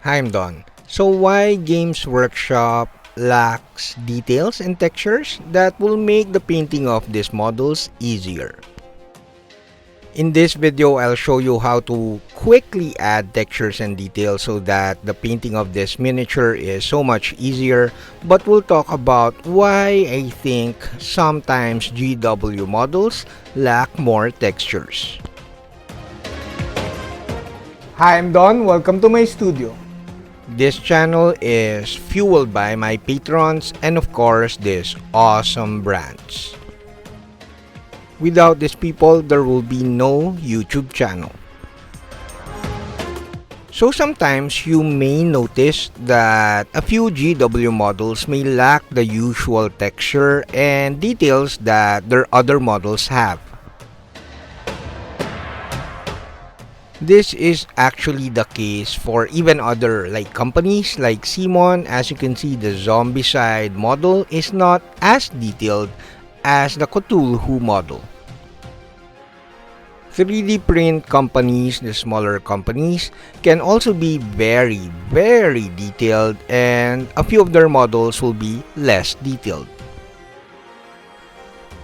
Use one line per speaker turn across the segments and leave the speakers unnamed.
Hi, I'm Don. So why Games Workshop lacks details and textures that will make the painting of these models easier? In this video, I'll show you how to quickly add textures and details so that the painting of this miniature is so much easier, but we'll talk about why I think sometimes GW models lack more textures. Hi, I'm Don. Welcome to my studio. This channel is fueled by my patrons and of course these awesome brands. Without these people, there will be no YouTube channel. So sometimes you may notice that a few GW models may lack the usual texture and details that their other models have. This is actually the case for even other companies like Simon. As you can see, the Zombicide model is not as detailed as the Cthulhu model. 3D print companies, the smaller companies, can also be very detailed, and a few of their models will be less detailed.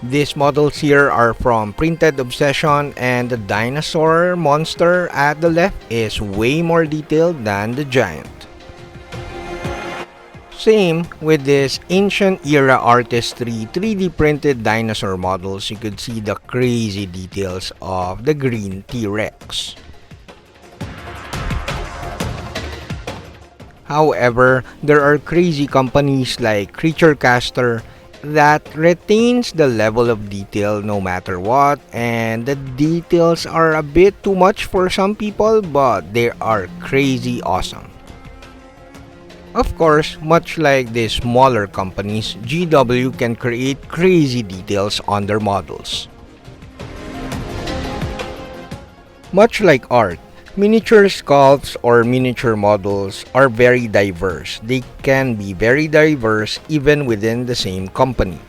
These models here are from Printed Obsession, and the dinosaur monster at the left is way more detailed than the giant. Same with this ancient era artistry 3D printed dinosaur models. You could see the crazy details of the green T-Rex. However, there are crazy companies like Creature Caster that retains the level of detail no matter what, and the details are a bit too much for some people, but they are crazy awesome. Of course, much like these smaller companies, GW can create crazy details on their models. Much like art, miniature sculpts or miniature models are very diverse. They can be very diverse even within the same company.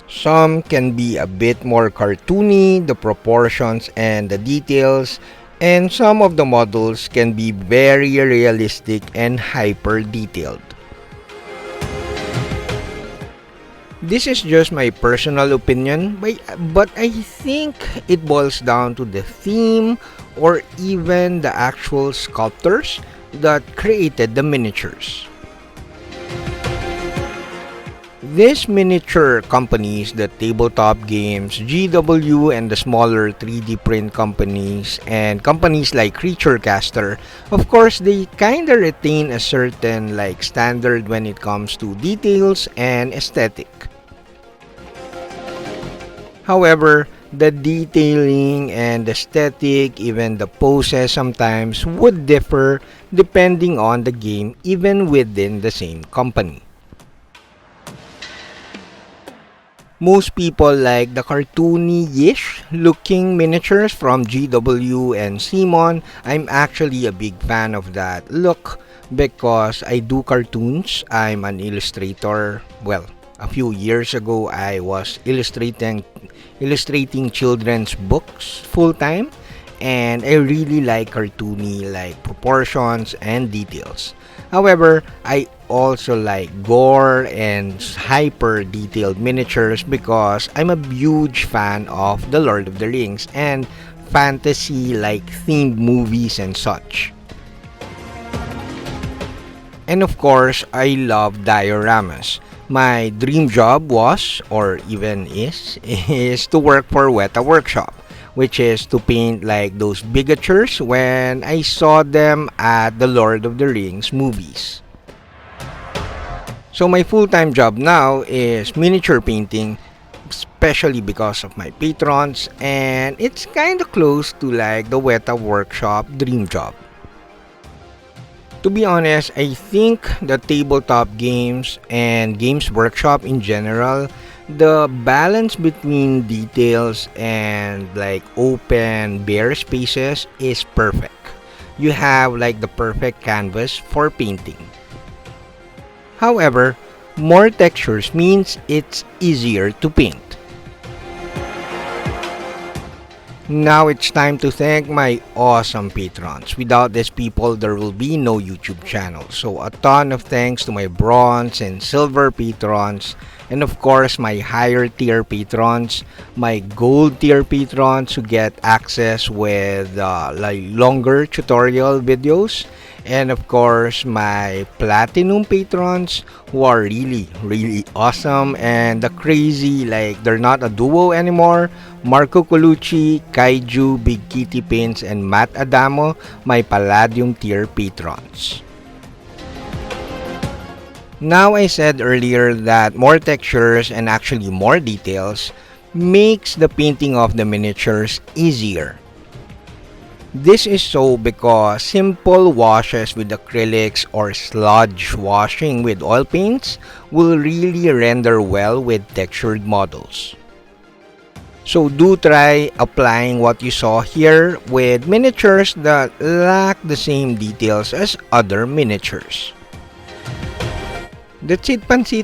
Some can be a bit more cartoony, the proportions and the details, and some of the models can be very realistic and hyper detailed. This is just my personal opinion, but I think it boils down to the theme or even the actual sculptors that created the miniatures. These miniature companies, the tabletop games, GW, and the smaller 3D print companies, and companies like Creature Caster, of course, they kinda retain a certain standard when it comes to details and aesthetic. However, the detailing and aesthetic, even the poses sometimes would differ depending on the game, even within the same company. Most people like the cartoony-ish looking miniatures from GW and Simon. I'm actually a big fan of that look because I do cartoons. I'm an illustrator. Well, a few years ago I was illustrating children's books full-time, and I really like cartoony proportions and details. However, I also like gore and hyper detailed miniatures because I'm a huge fan of The Lord of the Rings and fantasy themed movies and such. And of course, I love dioramas. My dream job was, or even is to work for Weta Workshop, which is to paint those bigatures when I saw them at the Lord of the Rings movies. So my full-time job now is miniature painting, especially because of my patrons, and it's kinda close to the Weta Workshop dream job. To be honest, I think the tabletop games and Games Workshop in general, the balance between details and open bare spaces is perfect. You have the perfect canvas for painting. However, more textures means it's easier to paint. Now it's time to thank my awesome patrons. Without these people, there will be no YouTube channel. So a ton of thanks to my bronze and silver patrons, and of course my higher tier patrons, my gold tier patrons who get access with like longer tutorial videos, and of course my platinum patrons who are really awesome and the crazy, like they're not a duo anymore. Marco Colucci, Kaiju, Big Kitty Pins, and Matt Adamo, my Palladium tier patrons. Now, I said earlier that more textures and actually more details makes the painting of the miniatures easier. This is so because simple washes with acrylics or sludge washing with oil paints will really render well with textured models. So do try applying what you saw here with miniatures that lack the same details as other miniatures. That's it, Pansit!